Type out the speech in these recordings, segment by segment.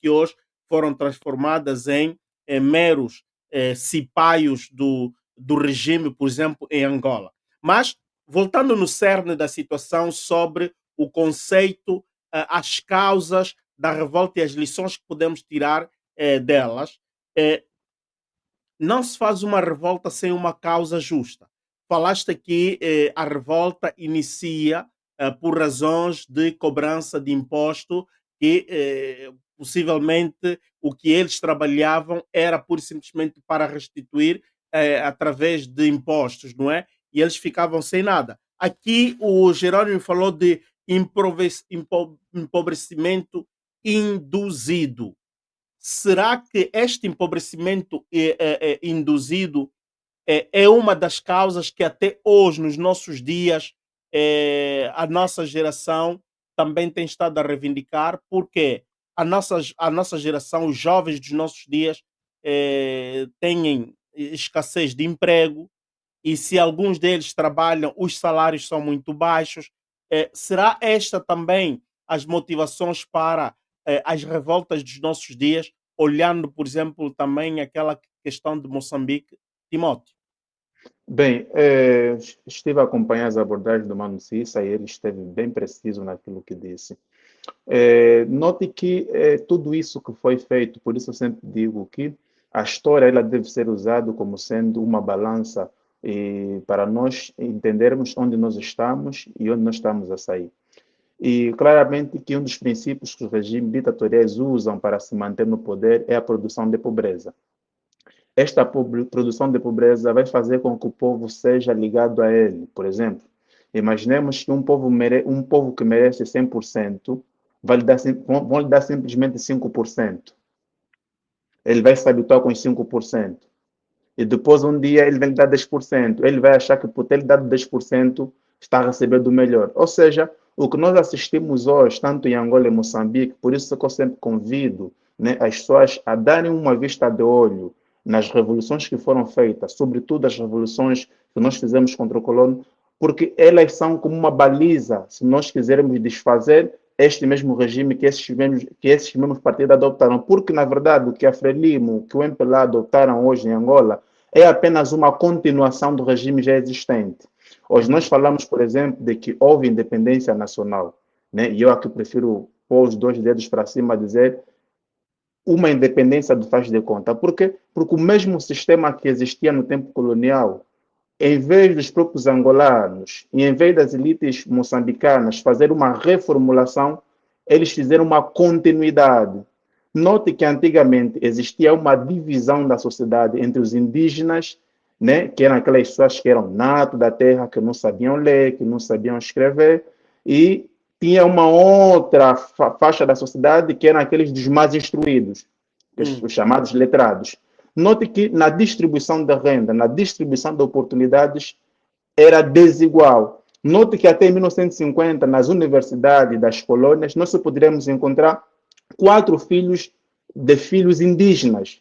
que hoje foram transformadas em meros cipaios do regime, por exemplo, em Angola. Mas, voltando no cerne da situação sobre o conceito, as causas da revolta e as lições que podemos tirar delas, não se faz uma revolta sem uma causa justa. Falaste aqui, a revolta inicia por razões de cobrança de imposto que possivelmente o que eles trabalhavam era pura e simplesmente para restituir através de impostos, não é? E eles ficavam sem nada. Aqui o Jerônimo falou de empobrecimento induzido. Será que este empobrecimento induzido é uma das causas que até hoje, nos nossos dias, a nossa geração também tem estado a reivindicar? Porque a nossa geração, os jovens dos nossos dias, têm escassez de emprego, e se alguns deles trabalham, os salários são muito baixos. Será esta também as motivações para as revoltas dos nossos dias, olhando, por exemplo, também aquela questão de Moçambique, Timóteo? Bem, estive a acompanhar as abordagens do Mano Cissa e ele esteve bem preciso naquilo que disse. Note que tudo isso que foi feito, por isso eu sempre digo que a história ela deve ser usada como sendo uma balança para nós entendermos onde nós estamos e onde nós estamos a sair. E claramente que um dos princípios que os regimes ditatoriais usam para se manter no poder é a produção de pobreza. Esta produção de pobreza vai fazer com que o povo seja ligado a ele. Por exemplo, imaginemos que um povo que merece 100% vão lhe dar simplesmente 5%. Ele vai se habituar com os 5%. E depois, um dia, ele vai lhe dar 10%. Ele vai achar que por ter lhe dado 10%, está a receber do melhor. Ou seja, o que nós assistimos hoje, tanto em Angola e Moçambique, por isso que eu sempre convido, né, as pessoas a darem uma vista de olho nas revoluções que foram feitas, sobretudo as revoluções que nós fizemos contra o colono, porque elas são como uma baliza, se nós quisermos desfazer este mesmo regime que esses mesmos partidos adoptaram. Porque, na verdade, o que a Frelimo, que o MPLA adotaram hoje em Angola, é apenas uma continuação do regime já existente. Hoje nós falamos, por exemplo, de que houve independência nacional, né? E eu aqui prefiro pôr os dois dedos para cima e dizer uma independência do faz de conta. Por quê? Porque o mesmo sistema que existia no tempo colonial, em vez dos próprios angolanos e em vez das elites moçambicanas fazer uma reformulação, eles fizeram uma continuidade. Note que antigamente existia uma divisão da sociedade entre os indígenas, né, que eram aquelas pessoas que eram nato da terra, que não sabiam ler, que não sabiam escrever, e tinha uma outra faixa da sociedade que eram aqueles dos mais instruídos, os chamados letrados. Note que na distribuição da renda, na distribuição de oportunidades, era desigual. Note que até 1950, nas universidades das colônias, nós só poderíamos encontrar 4 filhos de filhos indígenas,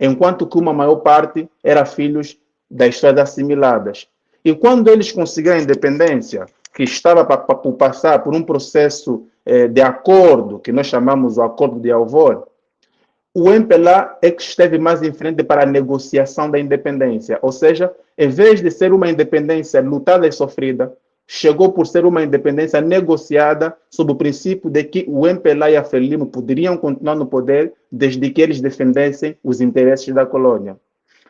enquanto que uma maior parte era filhos das pessoas assimiladas. E quando eles conseguiram a independência, que estava para passar por um processo de acordo, que nós chamamos o Acordo de Alvor, o MPLA é que esteve mais em frente para a negociação da independência. Ou seja, em vez de ser uma independência lutada e sofrida, chegou por ser uma independência negociada sob o princípio de que o MPLA e a Frelimo poderiam continuar no poder desde que eles defendessem os interesses da colônia.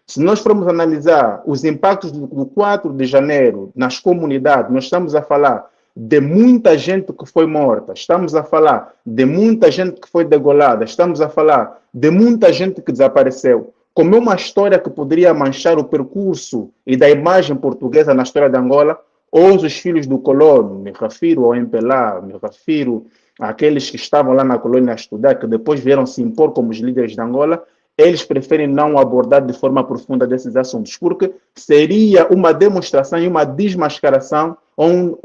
Se nós formos analisar os impactos do 4 de janeiro nas comunidades, nós estamos a falar de muita gente que foi morta, estamos a falar de muita gente que foi degolada, estamos a falar de muita gente que desapareceu. Como é uma história que poderia manchar o percurso e da imagem portuguesa na história de Angola, hoje os filhos do colono, me refiro ao MPLA, me refiro àqueles que estavam lá na colônia a estudar, que depois vieram se impor como os líderes de Angola, eles preferem não abordar de forma profunda desses assuntos, porque seria uma demonstração e uma desmascaração ou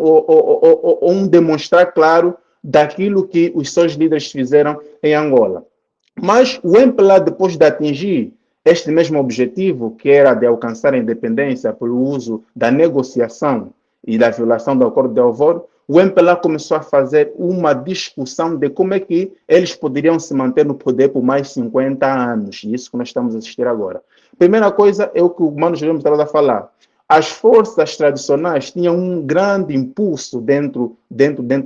um demonstrar claro daquilo que os seus líderes fizeram em Angola. Mas o MPLA, depois de atingir este mesmo objetivo, que era de alcançar a independência pelo uso da negociação e da violação do Acordo de Alvor, o MPLA começou a fazer uma discussão de como é que eles poderiam se manter no poder por mais 50 anos. E isso que nós estamos a assistir agora. Primeira coisa é o que o Mano Jerônimo estava a falar. As forças tradicionais tinham um grande impulso dentro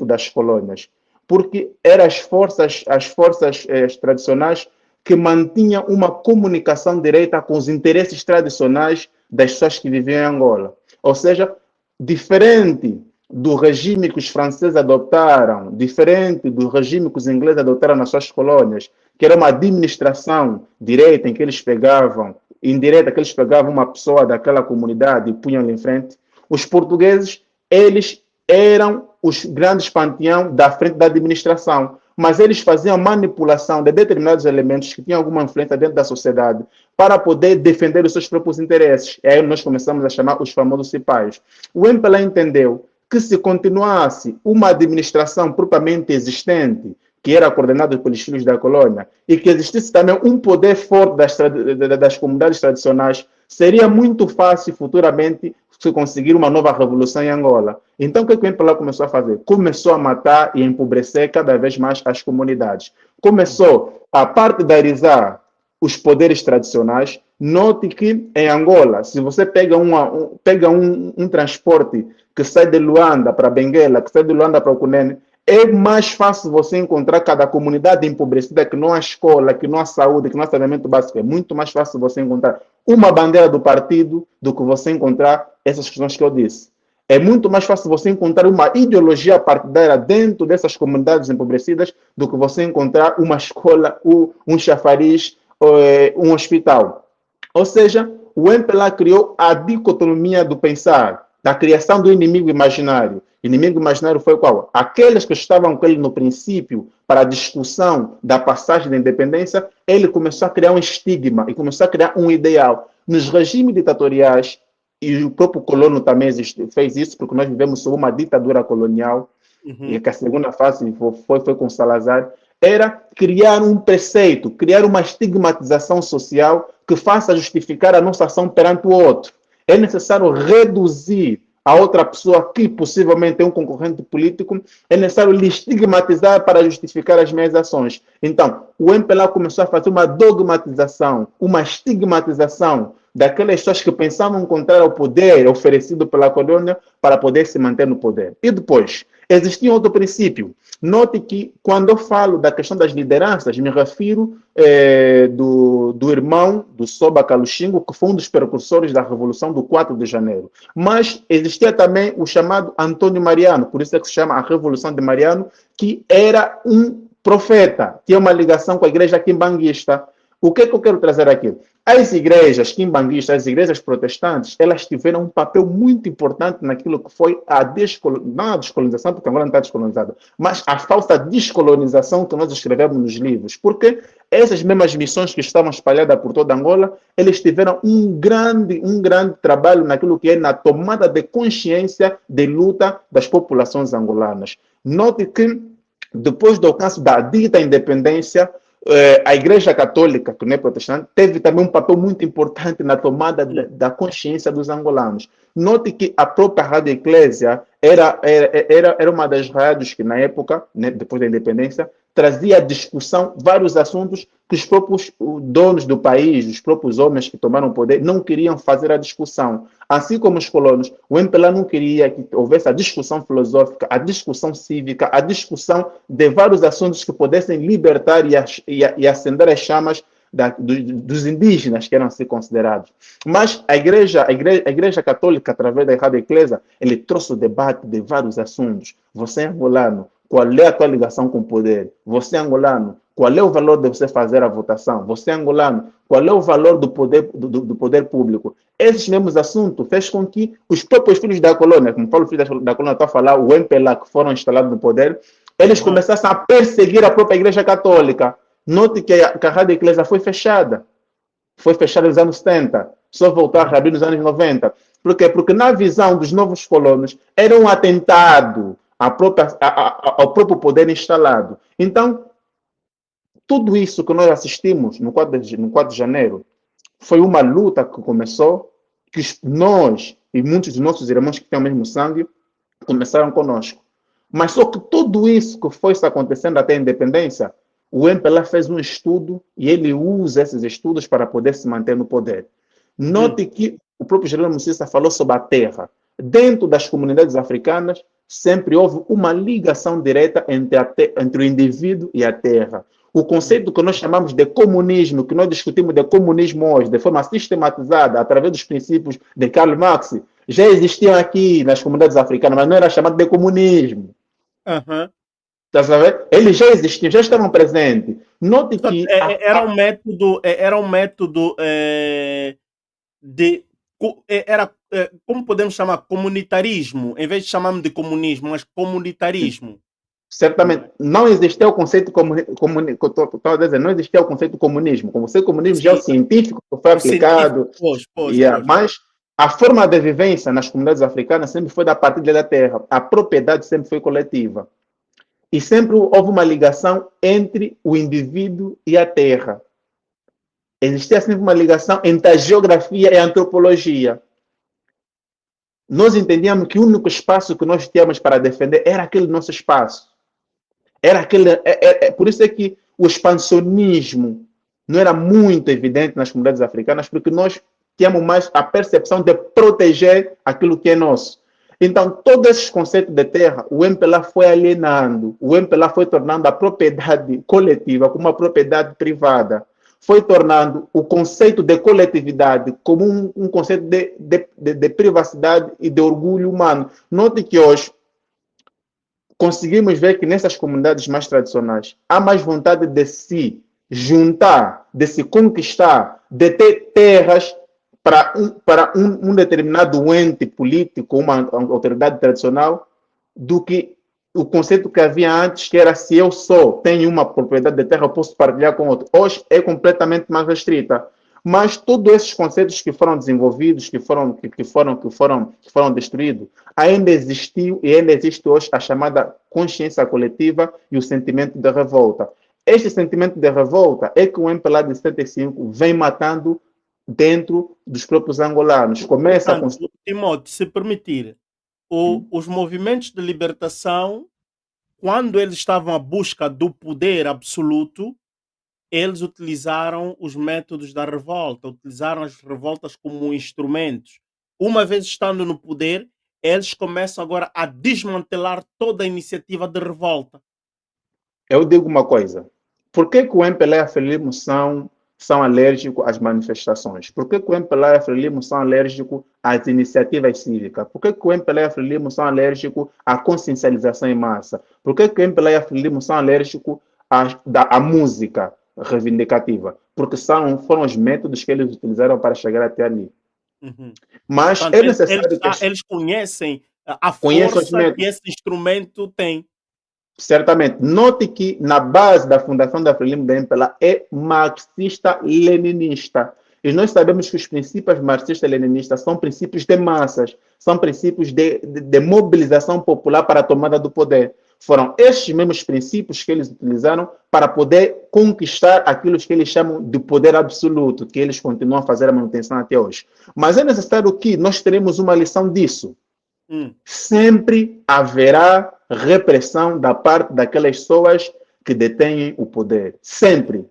das colônias, porque eram as forças tradicionais que mantinham uma comunicação direta com os interesses tradicionais das pessoas que viviam em Angola. Ou seja, diferente do regime que os franceses adotaram, diferente do regime que os ingleses adotaram nas suas colônias, que era uma administração direta em que eles pegavam, indireta, que eles pegavam uma pessoa daquela comunidade e punham em frente, os portugueses, eles eram os grandes panteão da frente da administração, mas eles faziam manipulação de determinados elementos que tinham alguma influência dentro da sociedade para poder defender os seus próprios interesses. E aí nós começamos a chamar os famosos cipais. O MPLA entendeu que se continuasse uma administração propriamente existente, que era coordenada pelos filhos da colônia, e que existisse também um poder forte das comunidades tradicionais, seria muito fácil futuramente se conseguir uma nova revolução em Angola. Então, o que o MPLA começou a fazer? Começou a matar e empobrecer cada vez mais as comunidades. Começou a partidarizar os poderes tradicionais. Note que em Angola, se você pega um transporte que sai de Luanda para Benguela, que sai de Luanda para o Cunene, é mais fácil você encontrar cada comunidade empobrecida que não há escola, que não há saúde, que não há saneamento básico. É muito mais fácil você encontrar uma bandeira do partido do que você encontrar essas questões que eu disse. É muito mais fácil você encontrar uma ideologia partidária dentro dessas comunidades empobrecidas do que você encontrar uma escola, um chafariz, um hospital. Ou seja, o MPLA criou a dicotomia do pensar, da criação do inimigo imaginário. O inimigo imaginário foi qual? Aqueles que estavam com ele no princípio para a discussão da passagem da independência, ele começou a criar um estigma e começou a criar um ideal. Nos regimes ditatoriais, e o próprio colono também fez isso, porque nós vivemos sob uma ditadura colonial, e que a segunda fase foi com Salazar, era criar um preceito, criar uma estigmatização social que faça justificar a nossa ação perante o outro. É necessário reduzir a outra pessoa que possivelmente é um concorrente político, é necessário lhe estigmatizar para justificar as minhas ações. Então, o MPLA começou a fazer uma dogmatização, uma estigmatização daquelas pessoas que pensavam encontrar o poder oferecido pela colônia para poder se manter no poder. E depois, existia outro princípio. Note que, quando eu falo da questão das lideranças, me refiro do irmão do Soba Caluxingo, que foi um dos precursores da Revolução do 4 de Janeiro. Mas existia também o chamado Antônio Mariano, por isso é que se chama a Revolução de Mariano, que era um profeta, tinha uma ligação com a igreja quimbanguista. O que eu quero trazer aqui? As igrejas quimbanguistas, as igrejas protestantes, elas tiveram um papel muito importante naquilo que foi não a descolonização, porque agora não está descolonizada, mas a falsa descolonização que nós escrevemos nos livros. Porque essas mesmas missões que estavam espalhadas por toda Angola, eles tiveram um grande trabalho naquilo que é na tomada de consciência de luta das populações angolanas. Note que, depois do alcance da dita independência, a Igreja Católica, que não é protestante, teve também um papel muito importante na tomada da consciência dos angolanos. Note que a própria Rádio Eclésia era uma das rádios que, na época, né, depois da independência, trazia à discussão vários assuntos que os próprios donos do país, os próprios homens que tomaram o poder, não queriam fazer a discussão. Assim como os colonos, o MPLA não queria que houvesse a discussão filosófica, a discussão cívica, a discussão de vários assuntos que pudessem libertar e acender as chamas dos indígenas que eram assim considerados. Mas a igreja Católica, através da Rádio Eclésia, ele trouxe o debate de vários assuntos. Você é angolano, qual é a tua ligação com o poder? Você é angolano, qual é o valor de você fazer a votação? Você é angolano, qual é o valor do poder público? Esses mesmos assuntos fez com que os próprios filhos da colônia, como falo filhos da colônia, estou a falar, o MPLA, que foram instalados no poder, eles começassem a perseguir a própria igreja católica. Note que a Rádio Eclésia foi fechada. Foi fechada nos anos 70. Só voltou a reabrir nos anos 90. Por quê? Porque na visão dos novos colonos, era um atentado ao próprio poder instalado. Então, tudo isso que nós assistimos no 4 de janeiro foi uma luta que começou, que nós e muitos dos nossos irmãos que têm o mesmo sangue começaram conosco. Mas só que tudo isso que foi se acontecendo até a independência, o MPLA fez um estudo e ele usa esses estudos para poder se manter no poder. Uhum. Note que o próprio Jerônimo Cissa falou sobre a terra. Dentro das comunidades africanas, sempre houve uma ligação direta entre o indivíduo e a terra. O conceito que nós chamamos de comunismo, que nós discutimos de comunismo hoje, de forma sistematizada, através dos princípios de Karl Marx, já existiam aqui nas comunidades africanas, mas não era chamado de comunismo. Aham. Tá sabendo? Eles já existiam, já estavam presentes. Note Portanto, que era um método de. Era, como podemos chamar? Comunitarismo, em vez de chamarmos de comunismo, mas comunitarismo. certamente não existia o conceito não existia o conceito comunismo. O conceito comunismo já é o Sim, científico que foi o científico, aplicado, pois. mas a forma de vivência nas comunidades africanas sempre foi da partilha da terra. A propriedade sempre foi coletiva. E sempre houve uma ligação entre o indivíduo e a terra. Existia sempre uma ligação entre a geografia e a antropologia. Nós entendíamos que o único espaço que nós tínhamos para defender era aquele nosso espaço. Era aquele, por isso é que o expansionismo não era muito evidente nas comunidades africanas, porque nós tínhamos mais a percepção de proteger aquilo que é nosso. Então, todos esses conceitos de terra, o MPLA foi alienando, o MPLA foi tornando a propriedade coletiva como uma propriedade privada, foi tornando o conceito de coletividade como um conceito de privacidade e de orgulho humano. Note que hoje conseguimos ver que nessas comunidades mais tradicionais há mais vontade de se juntar, de se conquistar, de ter terras para um determinado ente político, uma autoridade tradicional, do que o conceito que havia antes, que era se eu só tenho uma propriedade de terra, eu posso partilhar com outro. Hoje é completamente mais restrita. Mas todos esses conceitos que foram desenvolvidos, que foram destruídos, ainda existiu e ainda existe hoje a chamada consciência coletiva e o sentimento de revolta. Este sentimento de revolta é que o MPLA de 75 vem matando dentro dos próprios angolanos. Começa a... Portanto, Timóteo, se permitir, os movimentos de libertação, quando eles estavam à busca do poder absoluto, eles utilizaram os métodos da revolta, utilizaram as revoltas como instrumentos. Uma vez estando no poder, eles começam agora a desmantelar toda a iniciativa de revolta. Eu digo uma coisa. Por que o MPLA e a Frelimo são alérgicos às manifestações? Por que o MPLA e a Frelimo são alérgicos às iniciativas cívicas? Por que o MPLA e a Frelimo são alérgicos à consciencialização em massa? Por que o MPLA e a Frelimo são alérgicos à música reivindicativa? Porque foram os métodos que eles utilizaram para chegar até ali. Uhum. Mas Portanto, é necessário que eles conhecem a conheçam os força que métodos. esse instrumento tem. Certamente. Note que na base da fundação da Frelimo da MPLA é marxista-leninista. E nós sabemos que os princípios marxistas-leninistas são princípios de massas, são princípios de mobilização popular para a tomada do poder. Foram estes mesmos princípios que eles utilizaram para poder conquistar aquilo que eles chamam de poder absoluto, que eles continuam a fazer a manutenção até hoje. Mas é necessário que nós teremos uma lição disso. Sempre haverá repressão da parte daquelas pessoas que detêm o poder. Sempre.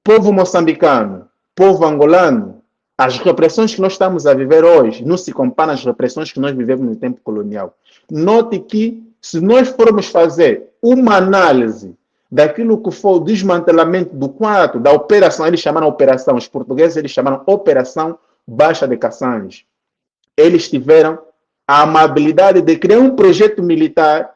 Povo moçambicano, povo angolano, as repressões que nós estamos a viver hoje não se comparam às repressões que nós vivemos no tempo colonial. Note que, se nós formos fazer uma análise daquilo que foi o desmantelamento do quarto, da operação, eles chamaram operação, os portugueses eles chamaram Operação Baixa de Cassange. Eles tiveram a amabilidade de criar um projeto militar,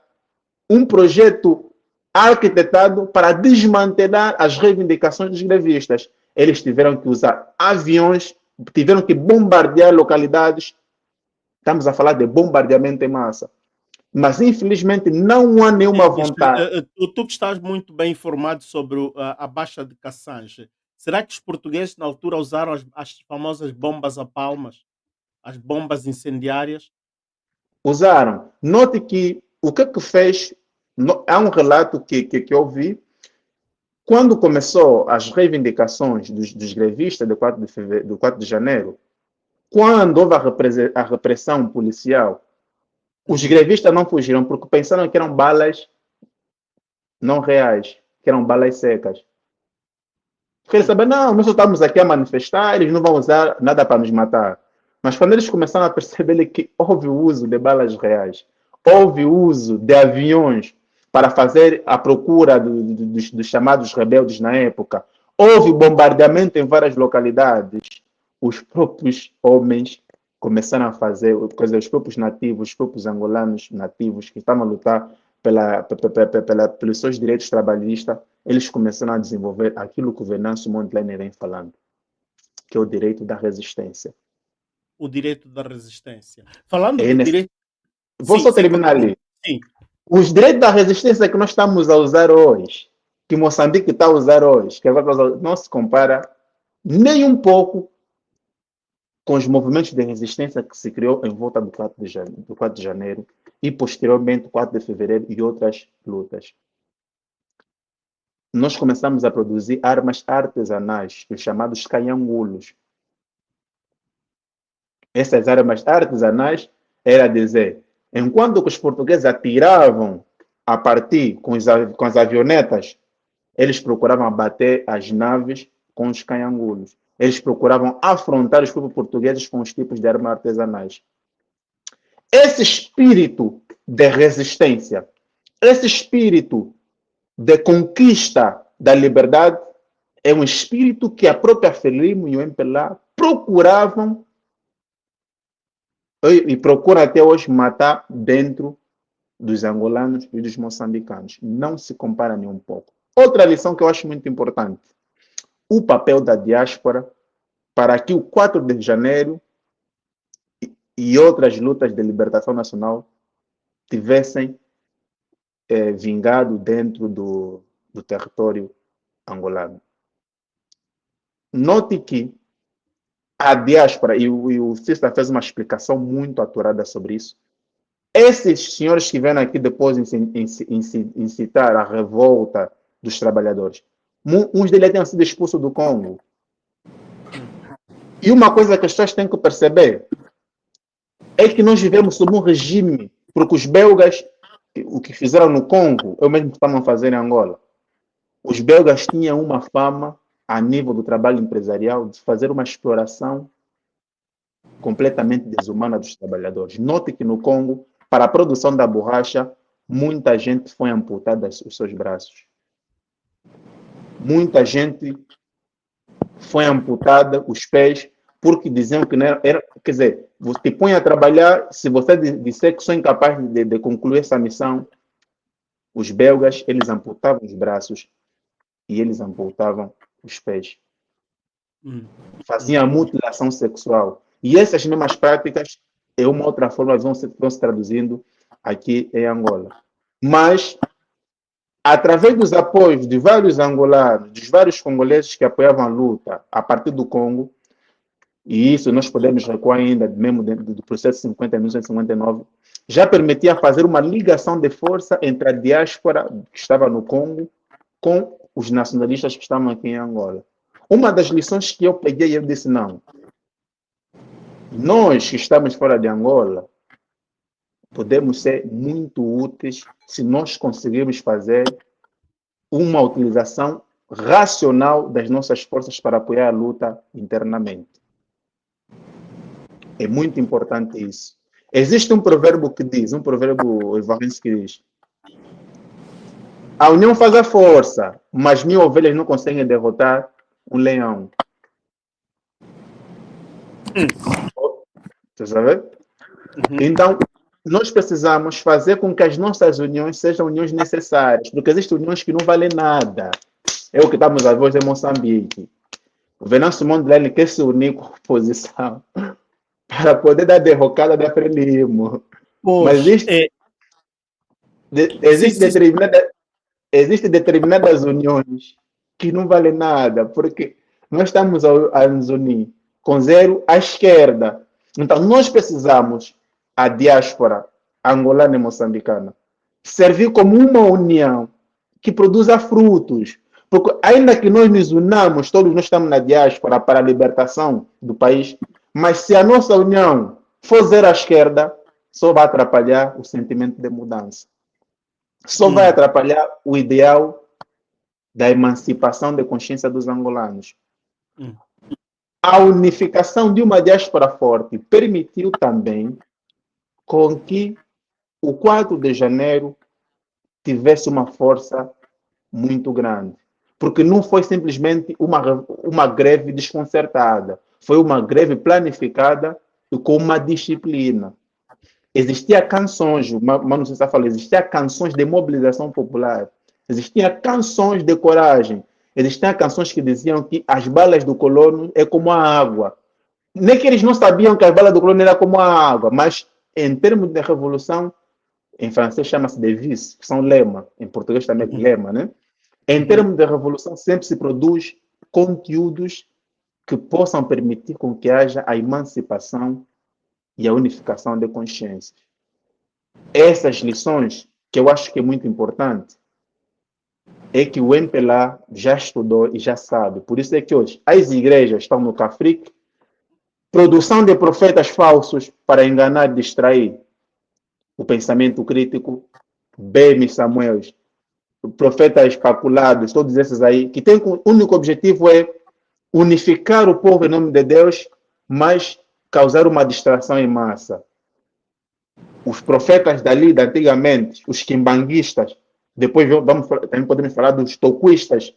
um projeto arquitetado para desmantelar as reivindicações dos grevistas. Eles tiveram que usar aviões, tiveram que bombardear localidades. Estamos a falar de bombardeamento em massa. Mas, infelizmente, não há nenhuma vontade. Tu que estás muito bem informado sobre a Baixa de Cassange, será que os portugueses, na altura, usaram as famosas bombas a palmas? As bombas incendiárias? Usaram. Note que o que fez... Há um relato que eu vi. Quando começou as reivindicações dos grevistas do 4 de janeiro, quando houve a repressão policial, Os grevistas não fugiram porque pensaram que eram balas não reais, que eram balas secas. Porque eles sabem, não, nós só estamos aqui a manifestar, eles não vão usar nada para nos matar. Mas quando eles começaram a perceber que houve o uso de balas reais, houve o uso de aviões para fazer a procura dos chamados rebeldes na época, houve bombardeamento em várias localidades, os próprios homens começaram a fazer, quer dizer, os próprios nativos, os próprios angolanos nativos que estavam a lutar pelos seus direitos trabalhistas, eles começaram a desenvolver aquilo que o Venâncio Mondlane vem falando, que é o direito da resistência. O direito da resistência. Falando É do direito... Vou só terminar ali. Sim. Os direitos da resistência que nós estamos a usar hoje, que Moçambique está a usar hoje, que agora não se compara nem um pouco com os movimentos de resistência que se criou em volta do 4 de janeiro e posteriormente 4 de fevereiro e outras lutas. Nós começamos a produzir armas artesanais, os chamados canhangulos. Essas armas artesanais era dizer, enquanto que os portugueses atiravam a partir com as avionetas, eles procuravam abater as naves com os canhangulos. Eles procuravam afrontar os próprios portugueses com os tipos de armas artesanais. Esse espírito de resistência, esse espírito de conquista da liberdade, é um espírito que a própria Frelimo e o MPLA procuravam e procuram até hoje matar dentro dos angolanos e dos moçambicanos. Não se compara nem um pouco. Outra lição que eu acho muito importante, o papel da diáspora para que o 4 de janeiro e outras lutas de libertação nacional tivessem vingado dentro do território angolano. Note que a diáspora, e o Cista fez uma explicação muito aturada sobre isso, esses senhores que vêm aqui depois incitar a revolta dos trabalhadores, uns deles tenham sido expulsos do Congo. E uma coisa que as pessoas têm que perceber é que nós vivemos sob um regime, porque os belgas, o que fizeram no Congo, é o mesmo que estavam a fazer em Angola. Os belgas tinham uma fama, a nível do trabalho empresarial, de fazer uma exploração completamente desumana dos trabalhadores. Note que no Congo, para a produção da borracha, muita gente foi amputada os seus braços. Muita gente foi amputada os pés, porque diziam que não era, quer dizer, você te põe a trabalhar, se você disser que sou incapaz de concluir essa missão, os belgas, eles amputavam os braços e eles amputavam os pés. Faziam a mutilação sexual. E essas mesmas práticas, é uma outra forma, vão se traduzindo aqui em Angola. Mas, através dos apoios de vários angolanos, dos vários congoleses que apoiavam a luta a partir do Congo, e isso nós podemos recuar ainda, mesmo dentro do processo 50, 1959, já permitia fazer uma ligação de força entre a diáspora que estava no Congo com os nacionalistas que estavam aqui em Angola. Uma das lições que eu peguei, eu disse, não, nós que estamos fora de Angola, podemos ser muito úteis se nós conseguirmos fazer uma utilização racional das nossas forças para apoiar a luta internamente. É muito importante isso. Existe um provérbio que diz, um provérbio evarense que diz, a união faz a força, mas 1000 ovelhas não conseguem derrotar um leão. Você sabe? Então, nós precisamos fazer com que as nossas uniões sejam uniões necessárias, porque existem uniões que não valem nada. É o que estamos a ver em Moçambique. O Venâncio Mondlane quer se unir com a oposição para poder dar derrocada da Frelimo. Mas existe determinadas uniões que não valem nada, porque nós estamos a nos unir com zero à esquerda. Então, nós precisamos, a diáspora angolana e moçambicana, servir como uma união que produza frutos. Porque ainda que nós nos unamos, todos nós estamos na diáspora para a libertação do país, mas se a nossa união for zero à esquerda, só vai atrapalhar o sentimento de mudança. Só vai Hum, atrapalhar o ideal da emancipação de consciência dos angolanos. hum, A unificação de uma diáspora forte permitiu também com que o 4 de janeiro tivesse uma força muito grande. Porque não foi simplesmente uma greve desconcertada, foi uma greve planificada e com uma disciplina. Existia canções, Mano César falou, existia canções de mobilização popular, existia canções de coragem, existiam canções que diziam que as balas do colono é como a água. Nem que eles não sabiam que as balas do colono era como a água, mas em termos de revolução, em francês chama-se devise, que são lema, em português também é uhum, lema, né? Em uhum. termos de revolução, sempre se produz conteúdos que possam permitir com que haja a emancipação e a unificação de consciências. Essas lições, que eu acho que é muito importante, é que o MPLA já estudou e já sabe. Por isso é que hoje as igrejas estão no Cafric, produção de profetas falsos para enganar e distrair o pensamento crítico, Bemi Samuel, profetas especulados, todos esses aí, que tem o único objetivo é unificar o povo em nome de Deus, mas causar uma distração em massa. Os profetas dali, de antigamente, os quimbanguistas, depois também podemos falar dos toquistas.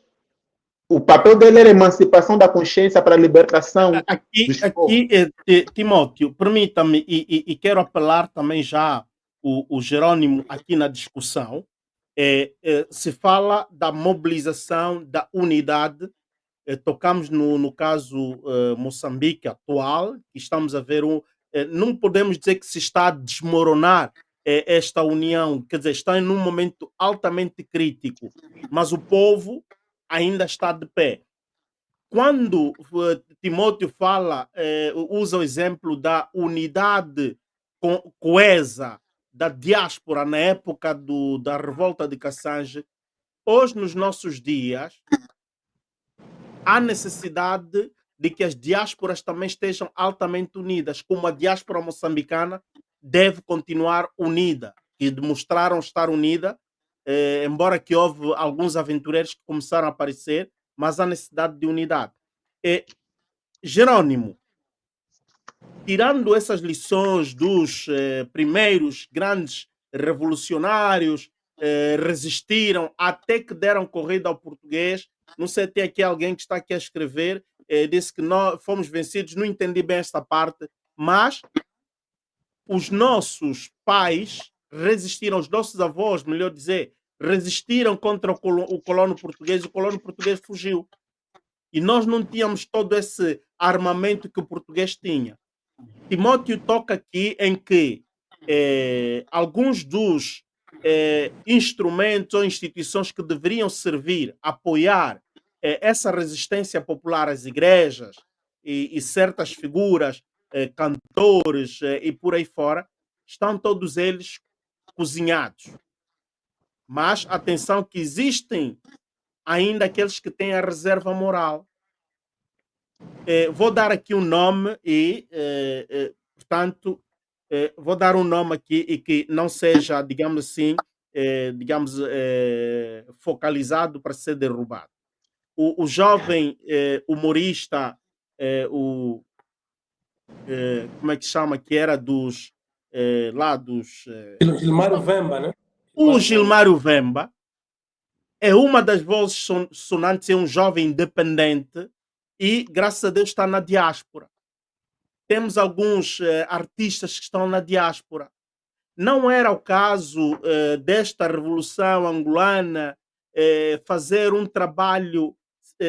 O papel dele era a emancipação da consciência para a libertação Aqui, dos povos. aqui Timóteo, permita-me, e quero apelar também já o Jerônimo aqui na discussão. Se fala da mobilização, da unidade. Tocamos no caso Moçambique atual, que estamos a ver não podemos dizer que se está a desmoronar esta união, quer dizer, está em um momento altamente crítico, mas o povo ainda está de pé. Quando Timóteo fala, usa o exemplo da unidade coesa da diáspora na época da revolta de Cassange, hoje, nos nossos dias, há necessidade de que as diásporas também estejam altamente unidas, como a diáspora moçambicana deve continuar unida, e demonstraram estar unida, embora que houve alguns aventureiros que começaram a aparecer, mas há necessidade de unidade. Jerônimo, tirando essas lições dos primeiros grandes revolucionários, resistiram até que deram corrida ao português. Não sei, tem aqui alguém que está aqui a escrever, disse que nós fomos vencidos, não entendi bem esta parte, mas os nossos pais resistiram, os nossos avós, melhor dizer, resistiram contra o colono português, e o colono português fugiu. E nós não tínhamos todo esse armamento que o português tinha. Timóteo toca aqui em que alguns dos instrumentos ou instituições que deveriam servir, apoiar essa resistência popular às igrejas e certas figuras, cantores e por aí fora, estão todos eles cozinhados. Mas atenção que existem ainda aqueles que têm a reserva moral. Vou dar aqui um nome e, portanto, vou dar um nome aqui e que não seja, digamos assim, focalizado para ser derrubado. O jovem humorista, como é que chama, que era dos, lá dos... Gilmário Vemba, né? o Gilmário Vemba. Gilmário Vemba é uma das vozes sonantes, é um jovem independente e, graças a Deus, está na diáspora. Temos alguns artistas que estão na diáspora. Não era o caso desta revolução angolana fazer um trabalho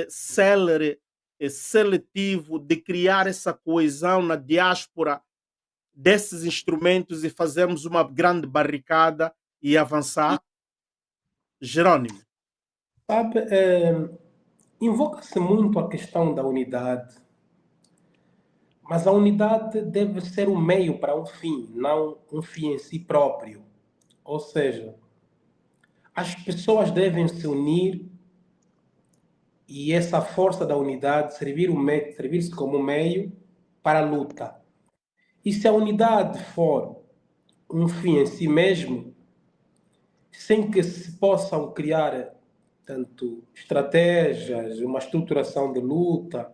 célere, seletivo, de criar essa coesão na diáspora desses instrumentos e fazermos uma grande barricada e avançar? Jerônimo. Sabe, invoca-se muito a questão da unidade, mas a unidade deve ser um meio para um fim, não um fim em si próprio. Ou seja, as pessoas devem se unir e essa força da unidade servir-se como meio para a luta. E se a unidade for um fim em si mesmo, sem que se possam criar tanto estratégias, uma estruturação de luta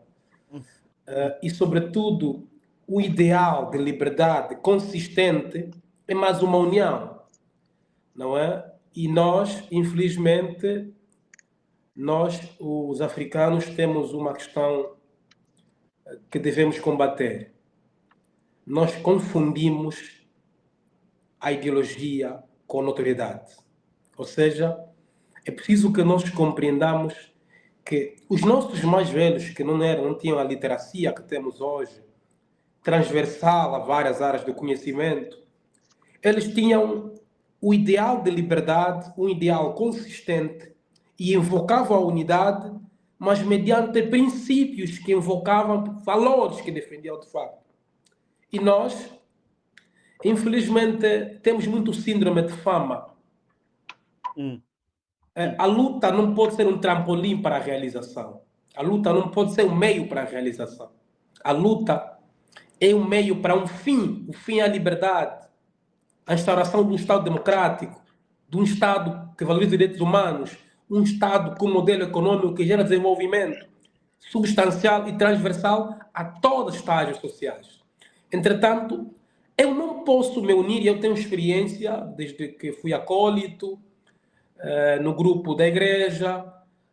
e, sobretudo, o ideal de liberdade consistente é mais uma união, não é? E nós, infelizmente, nós, os africanos, temos uma questão que devemos combater. Nós confundimos a ideologia com a notoriedade. Ou seja, é preciso que nós compreendamos que os nossos mais velhos, que não tinham a literacia que temos hoje, transversal a várias áreas do conhecimento, eles tinham o ideal de liberdade, um ideal consistente, e invocavam a unidade, mas mediante princípios que invocavam valores que defendiam de fato. E nós, infelizmente, temos muito síndrome de fama. A luta não pode ser um trampolim para a realização. A luta não pode ser um meio para a realização. A luta é um meio para um fim. O fim é a liberdade, a instauração de um Estado democrático, de um Estado que valoriza os direitos humanos, um Estado com um modelo econômico que gera desenvolvimento substancial e transversal a todos os estágios sociais. Entretanto, eu não posso me unir, eu tenho experiência desde que fui acólito, no grupo da igreja,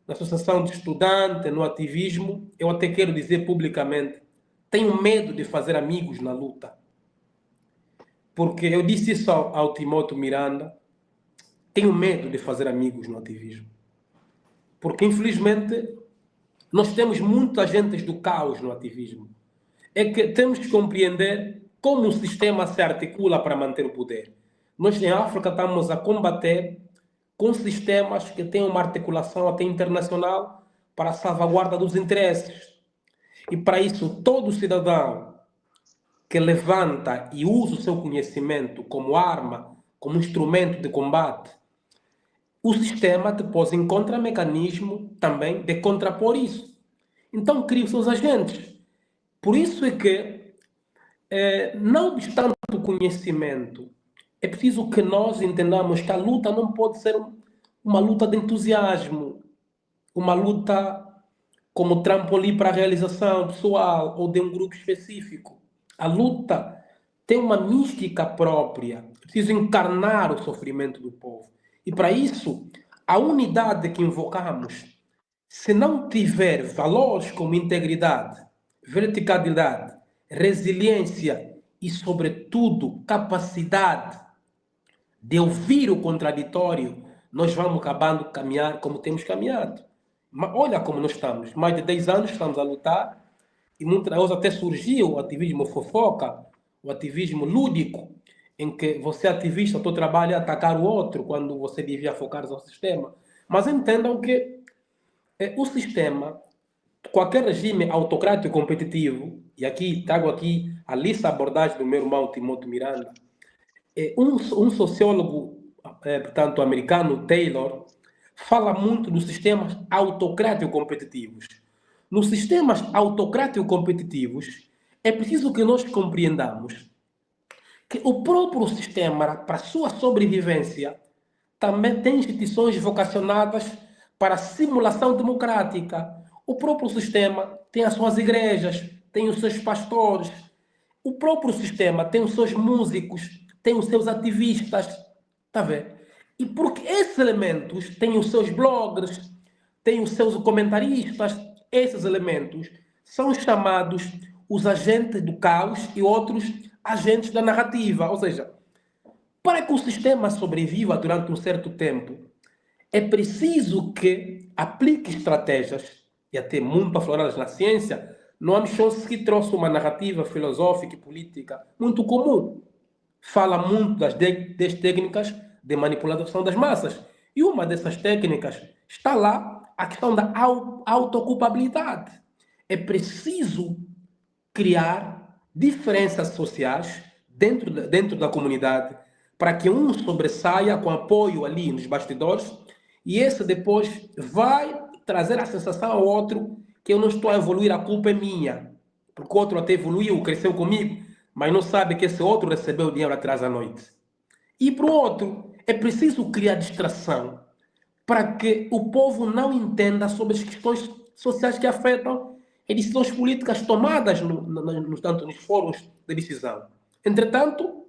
na associação de estudantes, no ativismo. Eu até quero dizer publicamente, tenho medo de fazer amigos na luta. Porque eu disse isso ao Timóteo Miranda, tenho medo de fazer amigos no ativismo. Porque, infelizmente, nós temos muitos agentes do caos no ativismo. É que temos que compreender como o sistema se articula para manter o poder. Nós, em África, estamos a combater com sistemas que têm uma articulação até internacional para a salvaguarda dos interesses. E, para isso, todo cidadão que levanta e usa o seu conhecimento como arma, como instrumento de combate, o sistema depois encontra mecanismo também de contrapor isso. Então cria os seus agentes. Por isso é que, não obstante o conhecimento, é preciso que nós entendamos que a luta não pode ser uma luta de entusiasmo, uma luta como trampolim para a realização pessoal ou de um grupo específico. A luta tem uma mística própria, é preciso encarnar o sofrimento do povo. E para isso, a unidade que invocamos, se não tiver valores como integridade, verticalidade, resiliência e, sobretudo, capacidade de ouvir o contraditório, nós vamos acabando de caminhar como temos caminhado. Mas olha como nós estamos. Mais de 10 anos estamos a lutar e muitas vezes até surgiu o ativismo fofoca, o ativismo lúdico, em que você é ativista, o seu trabalho é atacar o outro, quando você devia focar no sistema. Mas entendam que o sistema, qualquer regime autocrático e competitivo, e aqui trago aqui a lista de abordagem do meu irmão Timóteo Miranda, um sociólogo, portanto, americano, Taylor, fala muito dos sistemas autocráticos competitivos. Nos sistemas autocráticos competitivos, é preciso que nós compreendamos que o próprio sistema, para a sua sobrevivência, também tem instituições vocacionadas para a simulação democrática. O próprio sistema tem as suas igrejas, tem os seus pastores. O próprio sistema tem os seus músicos, tem os seus ativistas. Está a ver? E porque esses elementos têm os seus bloggers, têm os seus comentaristas, esses elementos são chamados os agentes do caos e outros agentes da narrativa. Ou seja, para que o sistema sobreviva durante um certo tempo, é preciso que aplique estratégias, e até muito afloradas na ciência. Noam Chomsky trouxe uma narrativa filosófica e política muito comum. Fala muito das técnicas de manipulação das massas. E uma dessas técnicas está lá, a questão da autoculpabilidade. É preciso criar diferenças sociais dentro da comunidade para que um sobressaia com apoio ali nos bastidores e esse depois vai trazer a sensação ao outro que eu não estou a evoluir, a culpa é minha. Porque o outro até evoluiu, cresceu comigo, mas não sabe que esse outro recebeu o dinheiro atrás à noite. E para o outro, é preciso criar distração para que o povo não entenda sobre as questões sociais que afetam as decisões políticas tomadas tanto nos fóruns de decisão. Entretanto,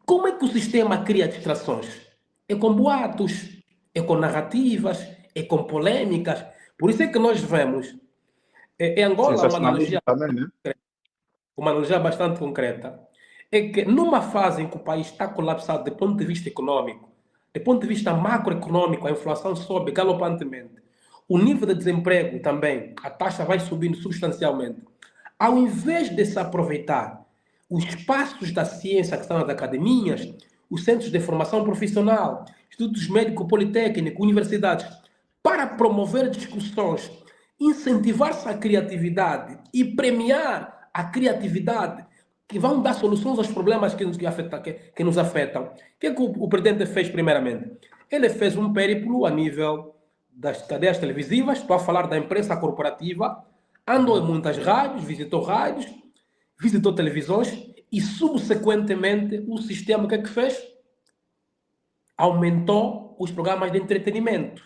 como é que o sistema cria distrações? É com boatos, é com narrativas, é com polêmicas. Por isso é que nós vemos em Angola Sensacionalismo também, né? uma analogia bastante concreta. É que numa fase em que o país está colapsado do ponto de vista econômico, do ponto de vista macroeconômico, a inflação sobe galopantemente, o nível de desemprego também, a taxa vai subindo substancialmente. Ao invés de se aproveitar os espaços da ciência que estão nas academias, os centros de formação profissional, institutos médico-politécnicos, universidades, para promover discussões, incentivar-se a criatividade e premiar a criatividade que vão dar soluções aos problemas que nos afetam. O que é que o presidente fez primeiramente? Ele fez um périplo a nível das cadeias televisivas, estou a falar da imprensa corporativa, andou em muitas rádios, visitou televisões e, subsequentemente, o sistema o que é que fez? Aumentou os programas de entretenimento.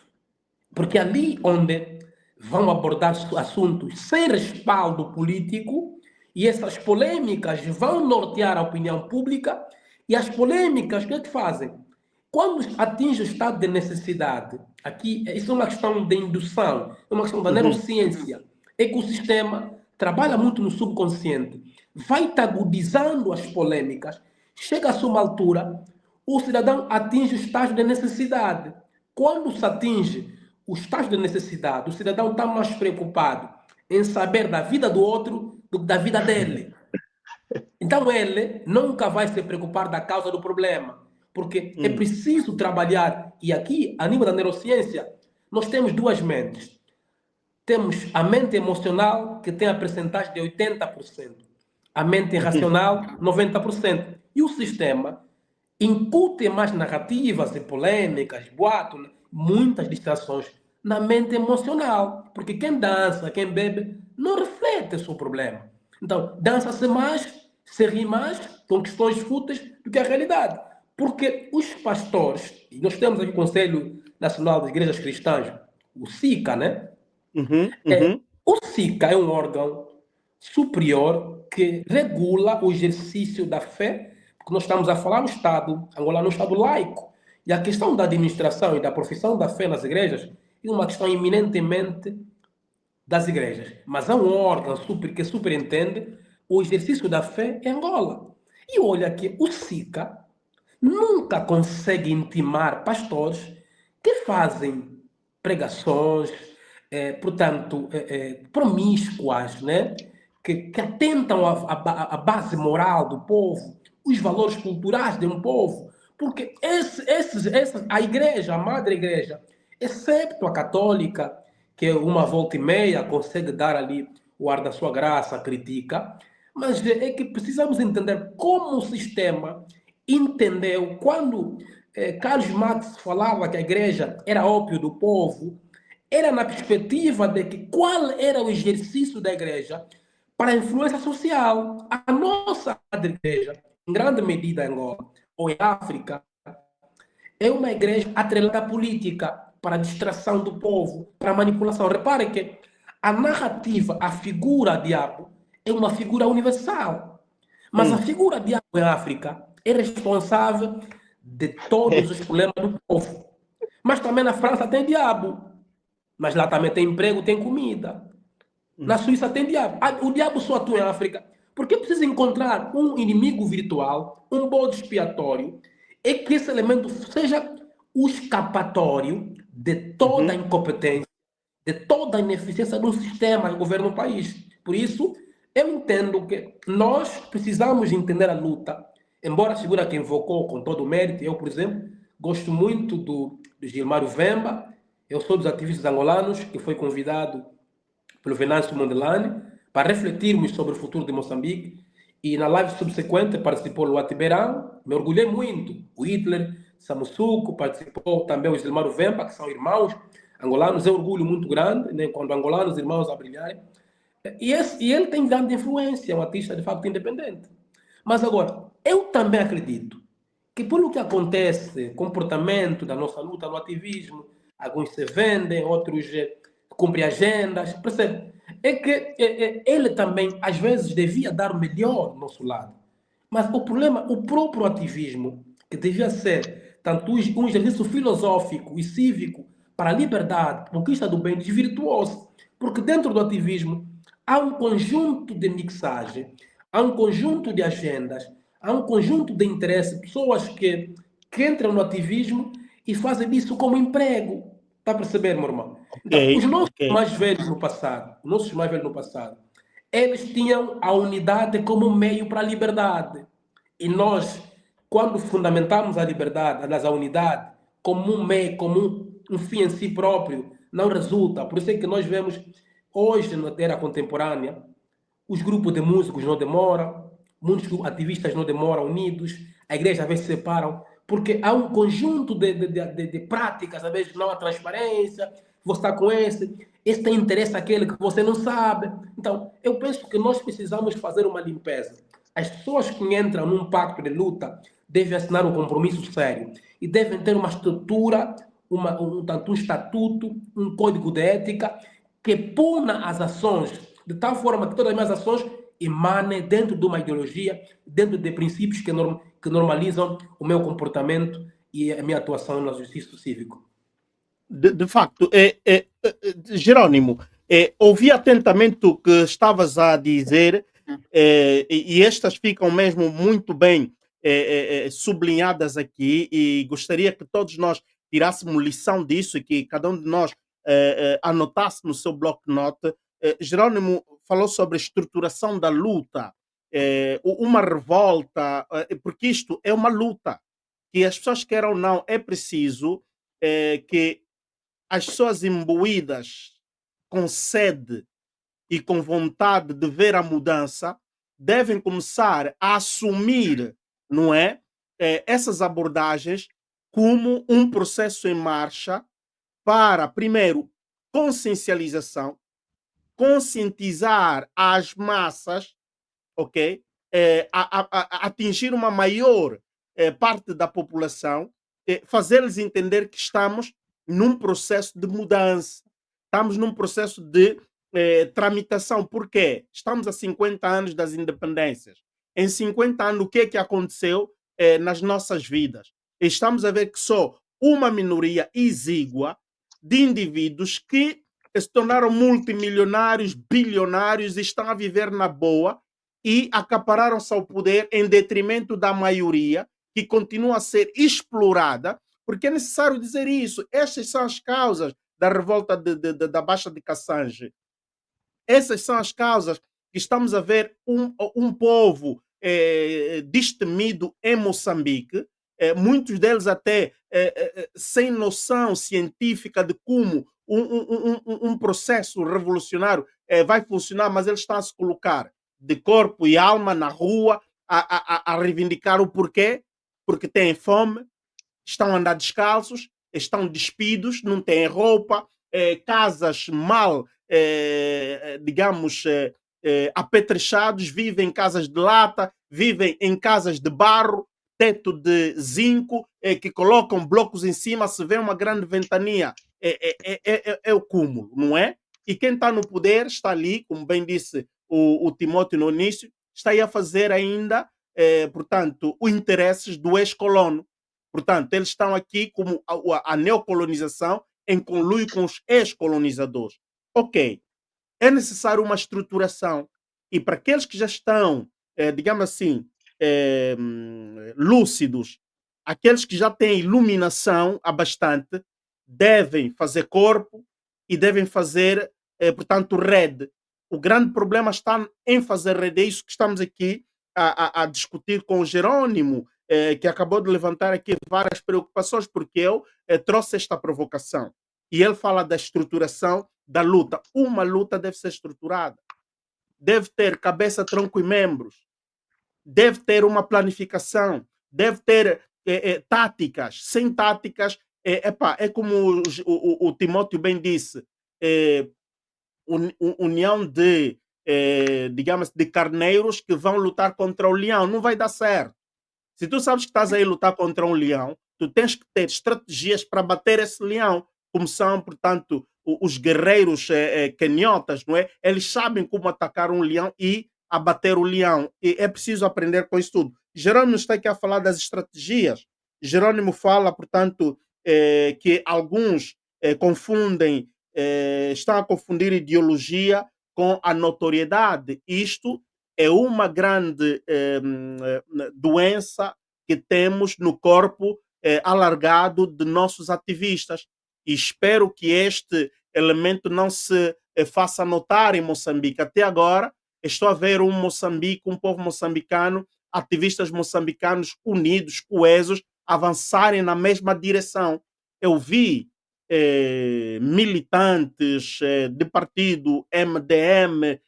Porque ali onde vão abordar assuntos sem respaldo político e essas polêmicas vão nortear a opinião pública e as polêmicas, o que é que fazem? Quando atinge o estado de necessidade, aqui isso é uma questão de indução, é uma questão da neurociência, é que o sistema trabalha muito no subconsciente, vai agudizando as polêmicas, chega-se uma altura, o cidadão atinge o estágio de necessidade. Quando se atinge o estágio de necessidade, o cidadão está mais preocupado em saber da vida do outro do que da vida dele. Então ele nunca vai se preocupar da causa do problema, porque é preciso trabalhar. E aqui, a nível da neurociência, nós temos duas mentes. Temos a mente emocional, que tem a percentagem de 80%. A mente racional, 90%. E o sistema incute mais narrativas e polêmicas, boatos, muitas distrações na mente emocional. Porque quem dança, quem bebe, não reflete o seu problema. Então, dança-se mais, se ri mais com questões fúteis do que a realidade. Porque os pastores, e nós temos aqui o Conselho Nacional das Igrejas Cristãs, o SICA, né? O SICA é um órgão superior que regula o exercício da fé, porque nós estamos a falar do Estado angolano, um Estado laico. E a questão da administração e da profissão da fé nas igrejas é uma questão eminentemente das igrejas. Mas há um órgão que superintende o exercício da fé em Angola. E olha que o SICA nunca consegue intimar pastores que fazem pregações, promíscuas, né? que atentam à base moral do povo, os valores culturais de um povo. Porque a igreja, a madre igreja, excepto a católica, que uma volta e meia consegue dar ali o ar da sua graça, critica, mas é que precisamos entender como o sistema entendeu quando Carlos Marx falava que a igreja era ópio do povo, era na perspectiva de que qual era o exercício da igreja para a influência social. A nossa igreja, em grande medida em Angola ou em África, é uma igreja atrelada à política, para a distração do povo, para a manipulação. Repare que a narrativa, a figura diabo, é uma figura universal. Mas a figura diabo em África é responsável de todos os problemas do povo. Mas também na França tem diabo. Mas lá também tem emprego, tem comida. Na Suíça tem diabo. O diabo só atua em África. Porque precisa encontrar um inimigo virtual, um bode expiatório, e que esse elemento seja o escapatório de toda a incompetência, de toda a ineficiência de um sistema que governa o país. Por isso, eu entendo que nós precisamos entender a luta. Embora a figura que invocou com todo o mérito, eu, por exemplo, gosto muito do Gilmário Vemba, eu sou dos ativistas angolanos, que foi convidado pelo Venâncio Mondlane para refletirmos sobre o futuro de Moçambique, e na live subsequente participou o Luati Beirão, me orgulhei muito, o Hitler, Samussuco, participou também o Gilmário Vemba, que são irmãos angolanos, é um orgulho muito grande, né, quando angolanos, irmãos a brilharem, e ele tem grande influência, é um artista de facto independente. Mas agora, eu também acredito que pelo que acontece, comportamento da nossa luta no ativismo, alguns se vendem, outros cumprem agendas, percebe? É que ele também, às vezes, devia dar o melhor do nosso lado. Mas o problema, o próprio ativismo, que devia ser tanto um exercício filosófico e cívico para a liberdade, conquista do bem, desvirtuou-se. Porque dentro do ativismo há um conjunto de mixagem, há um conjunto de agendas, há um conjunto de interesses, pessoas que entram no ativismo e fazem disso como emprego. Está a perceber, meu irmão? Ok, Então, os nossos ok. mais velhos no passado, os nossos mais velhos no passado, eles tinham a unidade como meio para a liberdade. E nós, quando fundamentamos a liberdade, aliás, a unidade, como um meio, como um fim em si próprio, não resulta. Por isso é que nós vemos, hoje, na era contemporânea, os grupos de músicos não demoram, muitos ativistas não demoram unidos, a igreja às vezes se separam, porque há um conjunto de práticas, às vezes não há transparência, você está com esse tem interesse aquele que você não sabe. Então, eu penso que nós precisamos fazer uma limpeza. As pessoas que entram num pacto de luta devem assinar um compromisso sério e devem ter uma estrutura, tanto um estatuto, um código de ética que puna as ações de tal forma que todas as minhas ações emanem dentro de uma ideologia, dentro de princípios que normalizam o meu comportamento e a minha atuação no exercício cívico. De facto, Jerônimo, ouvi atentamente o que estavas a dizer, e estas ficam mesmo muito bem sublinhadas aqui, e gostaria que todos nós tirássemos lição disso e que cada um de nós anotasse no seu bloco-note. Jerônimo falou sobre a estruturação da luta, uma revolta, porque isto é uma luta, que as pessoas queiram ou não, é preciso que as pessoas imbuídas com sede e com vontade de ver a mudança devem começar a assumir, não é, essas abordagens como um processo em marcha para, primeiro, consciencialização, conscientizar as massas, ok? Atingir uma maior parte da população, fazer-lhes entender que estamos num processo de mudança, estamos num processo de tramitação. Por quê? Estamos a 50 anos das independências. Em 50 anos, o que é que aconteceu nas nossas vidas? Estamos a ver que só uma minoria exígua de indivíduos que se tornaram multimilionários, bilionários e estão a viver na boa e acapararam-se ao poder em detrimento da maioria, que continua a ser explorada, porque é necessário dizer isso. Estas são as causas da revolta da Baixa de Cassange. Essas são as causas que estamos a ver um povo destemido em Moçambique, muitos deles até sem noção científica de como um processo revolucionário vai funcionar, mas eles estão a se colocar de corpo e alma na rua a reivindicar o porquê, porque têm fome, estão a andar descalços, estão despidos, não têm roupa, casas mal, digamos, apetrechados, vivem em casas de lata, vivem em casas de barro, teto de zinco, que colocam blocos em cima, se vê uma grande ventania, é o cúmulo, não é? E quem está no poder está ali, como bem disse o Timóteo no início, está aí a fazer ainda, portanto, os interesses do ex-colono. Portanto, eles estão aqui como a neocolonização em conluio com os ex-colonizadores. Ok, é necessário uma estruturação. E para aqueles que já estão, digamos assim, lúcidos, aqueles que já têm iluminação há bastante, devem fazer corpo e devem fazer, portanto, rede. O grande problema está em fazer rede. É isso que estamos aqui a discutir com o Jerônimo, que acabou de levantar aqui várias preocupações, porque eu trouxe esta provocação. E ele fala da estruturação da luta. Uma luta deve ser estruturada. Deve ter cabeça, tronco e membros. Deve ter uma planificação. Deve ter táticas. Sem táticas, é como o Timóteo bem disse, união de, digamos, de carneiros que vão lutar contra o leão. Não vai dar certo. Se tu sabes que estás aí a lutar contra um leão, tu tens que ter estratégias para bater esse leão, como são, portanto, os guerreiros canhotas, não é? Eles sabem como atacar um leão e abater o leão. E é preciso aprender com isso tudo. Jerônimo está aqui a falar das estratégias. Jerônimo fala, portanto, que alguns confundem, estão a confundir ideologia com a notoriedade. Isto é uma grande doença que temos no corpo alargado de nossos ativistas. E espero que este elemento não se faça notar em Moçambique. Até agora, estou a ver um Moçambique, um povo moçambicano, ativistas moçambicanos unidos, coesos, avançarem na mesma direção. Eu vi militantes de partido MDM,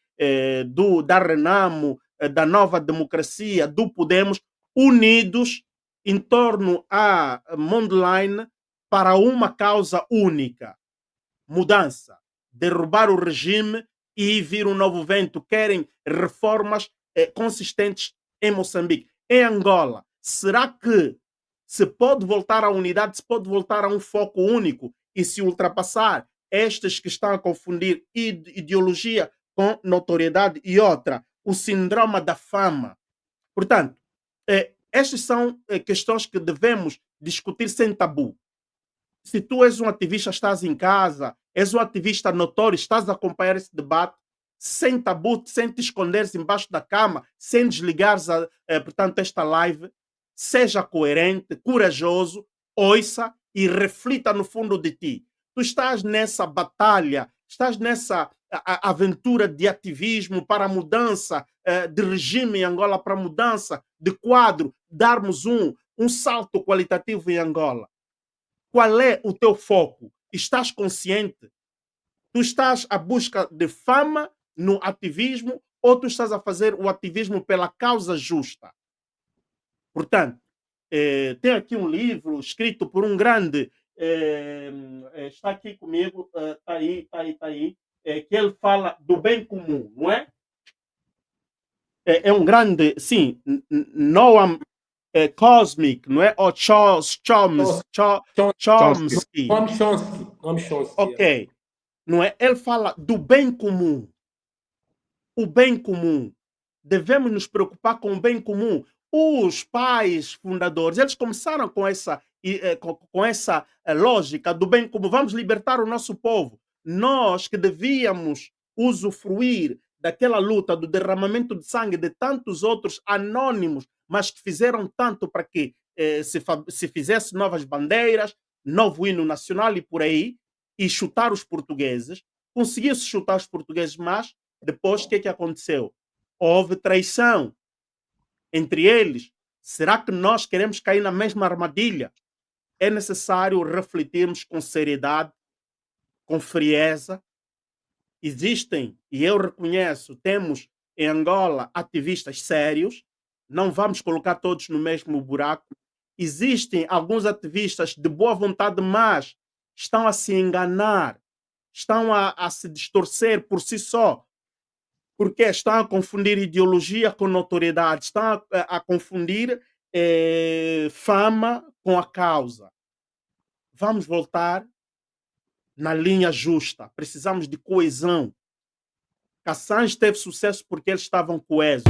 da Renamo, da Nova Democracia, do Podemos, unidos em torno à Mondlane para uma causa única: mudança, derrubar o regime e vir um novo vento. Querem reformas consistentes em Moçambique. Em Angola, será que se pode voltar à unidade, se pode voltar a um foco único e se ultrapassar estes que estão a confundir ideologia com notoriedade? E outra, o síndrome da fama. Portanto, estas são questões que devemos discutir sem tabu. Se tu és um ativista, estás em casa, és um ativista notório, estás a acompanhar esse debate, sem tabu, sem te esconderes embaixo da cama, sem desligares, portanto, esta live, seja coerente, corajoso, ouça e reflita no fundo de ti. Tu estás nessa batalha, estás nessa aventura de ativismo para a mudança de regime em Angola, para a mudança de quadro, darmos um salto qualitativo em Angola. Qual é o teu foco? Estás consciente? Tu estás à busca de fama no ativismo ou tu estás a fazer o ativismo pela causa justa? Portanto, tem aqui um livro escrito por um grande, está aqui comigo, está aí, que ele fala do bem comum, não é? É um grande, sim, Noam Cosmic, não é? Ou Chomsky. Noam Chomsky. Ok. Não é? Ele fala do bem comum. O bem comum. Devemos nos preocupar com o bem comum. Os pais fundadores, eles começaram com essa lógica do bem comum. Vamos libertar o nosso povo. Nós que devíamos usufruir daquela luta, do derramamento de sangue de tantos outros anônimos, mas que fizeram tanto para que se fizesse novas bandeiras, novo hino nacional e por aí, e chutar os portugueses. Conseguiu-se chutar os portugueses, mas depois o que aconteceu? Houve traição entre eles. Será que nós queremos cair na mesma armadilha? É necessário refletirmos com seriedade, com frieza. Existem, e eu reconheço, temos em Angola ativistas sérios, não vamos colocar todos no mesmo buraco. Existem alguns ativistas de boa vontade, mas estão a se enganar, estão a se distorcer por si só, porque estão a confundir ideologia com notoriedade, estão a confundir fama com a causa. Vamos voltar na linha justa. Precisamos de coesão. Cassange teve sucesso porque eles estavam coesos.